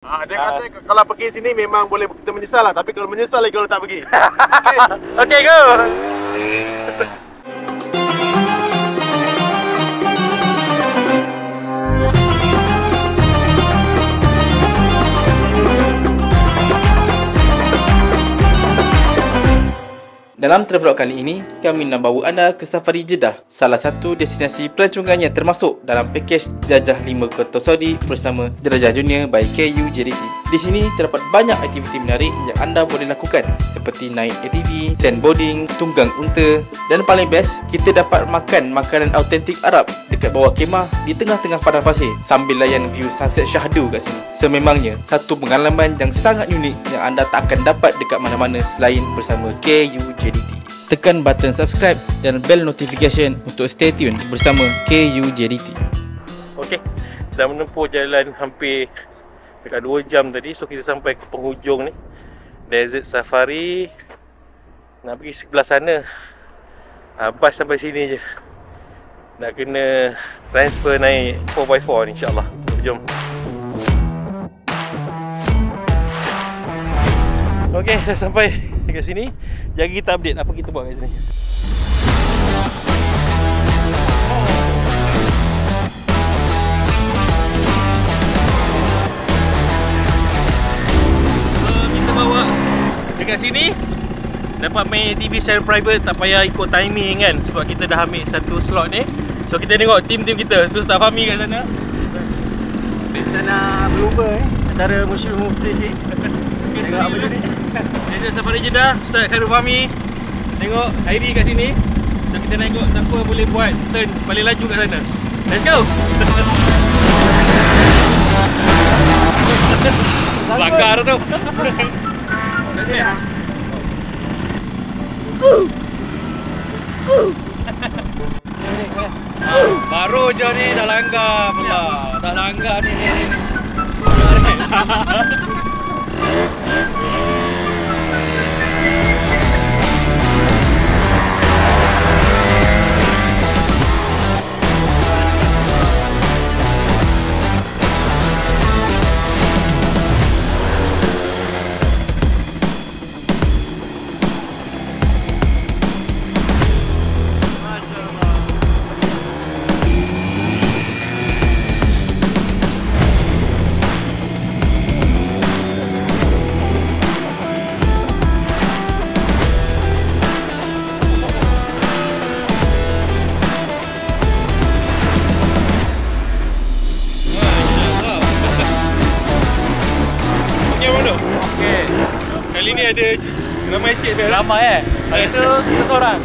Dia kata kalau pergi sini memang boleh kita menyesal lah. Tapi kalau menyesal lagi kalau tak pergi. Okay, go! Dalam travelog kali ini, kami nak bawa anda ke Safari Jeddah, salah satu destinasi pelancongan yang termasuk dalam pakej Jelajah 5 Kota Saudi bersama Jelajah Dunia by KU JDT. Di sini terdapat banyak aktiviti menarik yang anda boleh lakukan seperti naik ATV, sandboarding, tunggang unta dan paling best, kita dapat makan makanan autentik Arab dekat bawah kemah di tengah-tengah padang pasir sambil layan view sunset syahdu kat sini. Sememangnya, satu pengalaman yang sangat unik yang anda tak akan dapat dekat mana-mana selain bersama KU JDT. Tekan button subscribe dan bell notification untuk stay tune bersama KU JDT. Okey, dah menempuh jalan hampir dekat 2 jam tadi. So kita sampai ke penghujung ni, Desert Safari. Nak pergi sebelah sana, bas sampai sini je. Nak kena transfer naik 4x4 ni insyaAllah. Jom. Okey, dah sampai dekat sini. Jagi kita update apa kita buat kat sini. Kita bawa dekat sini, dapat main TV secara private, tak payah ikut timing kan, sebab kita dah ambil satu slot ni. So kita tengok tim-tim kita. Tu Ustaz Fahmi kat sana. Kita nak berlumba antara musyrik-musyrik ni. Tengok apa ni. Desert Safari Jeddah, Ustaz Khairul Fahmi. Tengok Hairi kat sini. So kita nak tengok siapa boleh buat turn paling laju kat sana. Let's go. Langgar tu. Baru je ni dah langgar pula. Tak langgar ni. Kali ni ada ramai sikit dah. Ramai Hari tu kita seorang.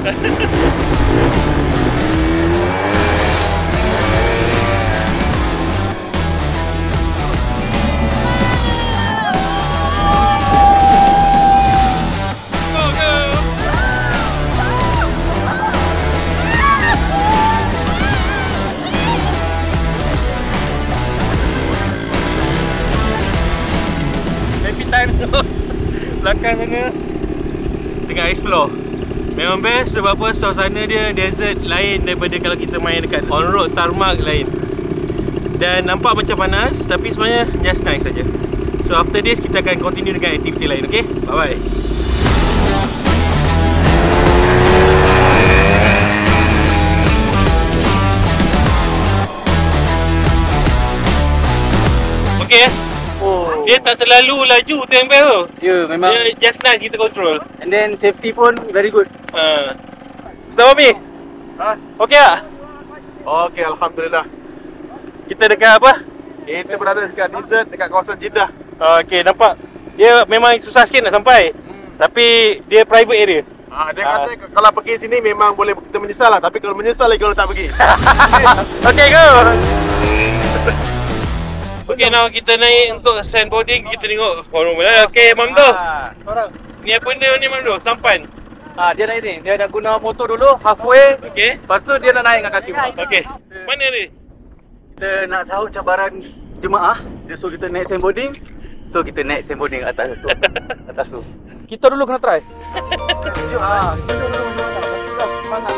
Happy time tu. Belakang sana tengah explore. Memang best sebab apa, suasana dia desert lain daripada kalau kita main dekat on road tarmac lain. Dan nampak macam panas tapi sebenarnya just nice saja. So after this kita akan continue dengan aktiviti lain. Okay, bye bye. Okay, dia tak terlalu laju tempo tu. Ya, memang. Dia just nice kita control. And then safety pun very good. Ustaz Fahmi? Okey tak? Okey, Alhamdulillah. Kita dekat apa? Kita berada dekat desert, dekat kawasan Jeddah. Okey, nampak dia memang susah sikit nak sampai. Tapi dia private area. Dia kata kalau pergi sini memang boleh kita menyesal lah. Tapi kalau menyesal lagi kalau tak pergi. Okey, go! Okey, now kita naik untuk sandboarding. Kita tengok okey, Mamdo. Seorang. Ni apa benda ni, Mamdo? Sampan. Dia naik ni. Dia nak guna motor dulu halfway. Okey. Lepas tu dia nak naik dengan kaki. Okey. Mana ni? Kita nak sahut cabaran jemaah. So kita naik sandboarding. So kita naik sandboarding atas tu. Atas tu. Kita dulu kena try. Jom. Kita dulu semangat.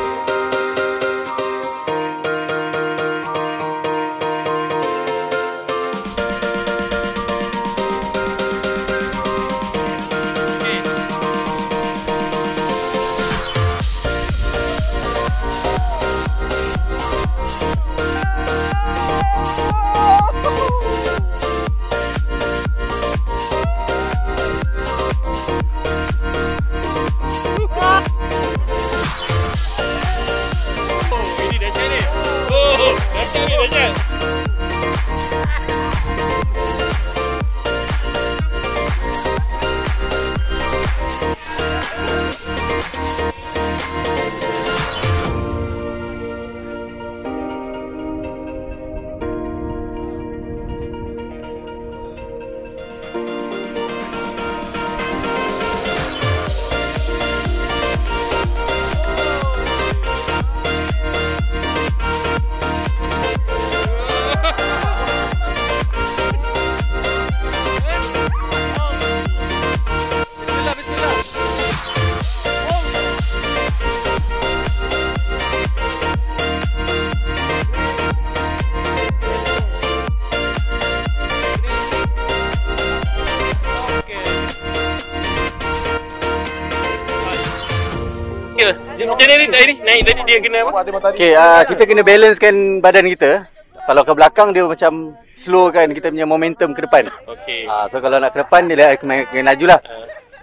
Macam ni naik tadi dia kena apa? Okay, kita kena balancekan badan kita. Kalau ke belakang dia macam slowkan kita punya momentum ke depan. Okey. So kalau nak ke depan dia kena laju lah.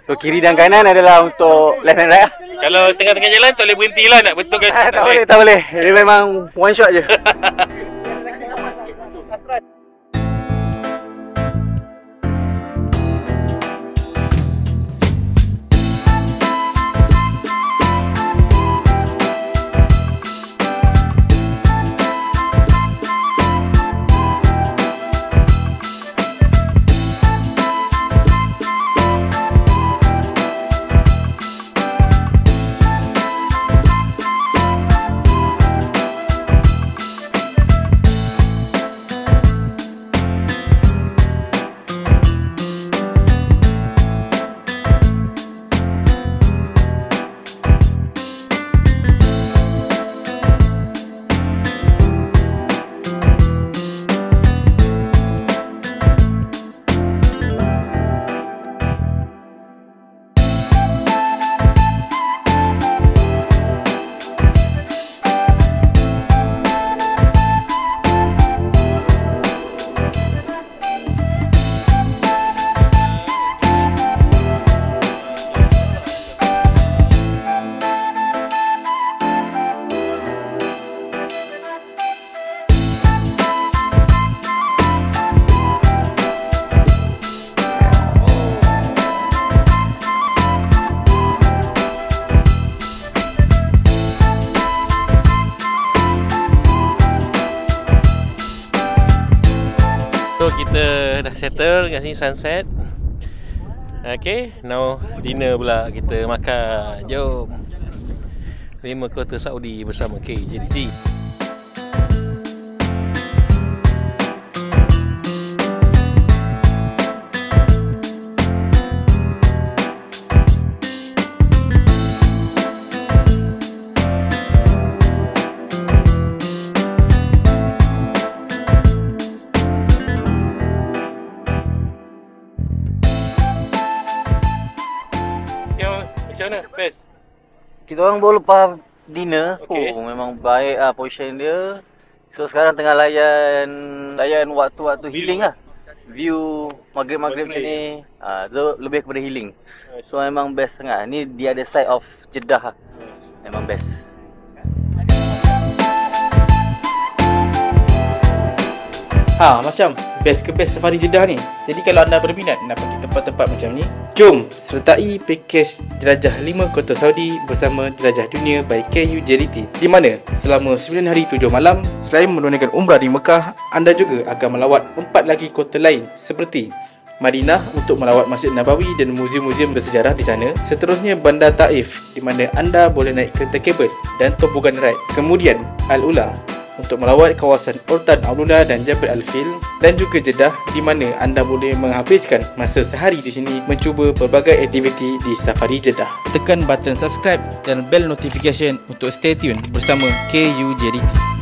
So kiri dan kanan adalah untuk left and right lah. Kalau tengah-tengah jalan tak boleh berhenti lah nak betulkan. Tak boleh. Dia memang one shot je. So kita dah settle kat sini sunset. Okay, now dinner pula kita makan. Jom 5 Kota Saudi bersama KUJDT. Macam mana? Best? Kita orang baru lepas dinner. Okay. Memang baik position dia. So sekarang tengah layan waktu-waktu healing lah. View maghrib-maghrib macam ni. So lebih kepada healing. So memang best sangat. Ni the other side of Jeddah lah. Memang best. Macam best ke best safari Jeddah ni. Jadi kalau anda berminat nak pergi tempat-tempat macam ni, jom sertai pakej jelajah 5 Kota Saudi bersama Jelajah Dunia by KUJDT, di mana selama 9 hari 7 malam, selain menunaikan umrah di Mekah, anda juga akan melawat 4 lagi kota lain seperti Madinah untuk melawat Masjid Nabawi dan muzium-muzium bersejarah di sana. Seterusnya Bandar Taif, di mana anda boleh naik kereta kabel dan tobogan ride. Kemudian Al-Ula untuk melawat kawasan Urtan Al-Ula dan Jabal Al-Fil, dan juga Jeddah, di mana anda boleh menghabiskan masa sehari di sini mencuba pelbagai aktiviti di safari Jeddah. Tekan button subscribe dan bell notification untuk stay tune bersama KUJDT.